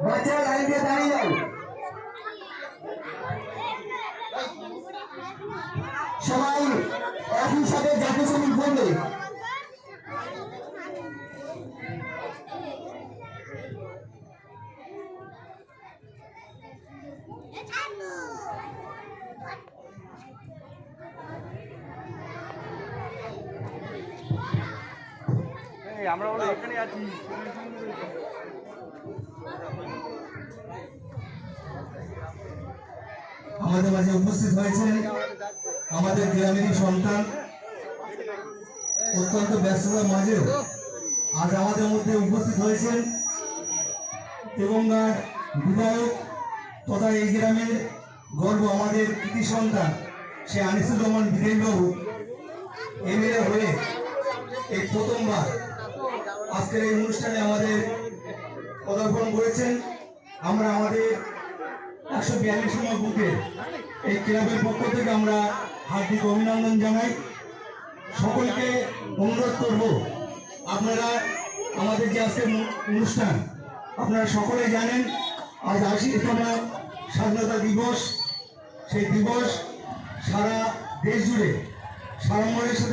বাচ্চারা লাইন দিয়ে দাঁড়িয়ে যাও। সবাই একই সাথে জাতীয় সঙ্গীত বলবে। আমরা বলে এখানে আছি। আমাদের মাঝে উপস্থিত হয়েছেন আমাদের গ্রামেরই সন্তান, অত্যন্ত ব্যস্ততার মাঝেও আজ আমাদের মধ্যে উপস্থিত হয়েছেন তেবঙ্গার বিধায়ক তথা এই গ্রামের গর্ব, আমাদের কৃতি সন্তান সে আনিসুর রহমান বিধায়কবাবু এমএলএ হয়ে এই প্রথমবার আজকের এই অনুষ্ঠানে আমাদের পদার্পণ করেছেন। আমরা আমাদের 142 বুথে এই ক্লাবের পক্ষ থেকে আমরা হার্দিক অভিনন্দন জানাই। সকলকে অনুরোধ করব, আপনারা আমাদের যে আজকের অনুষ্ঠান আপনারা সকলে জানেন, আজ 80তম স্বাধীনতা দিবস। সেই দিবস সারা দেশ জুড়ে সাড়ম্বরের সাথে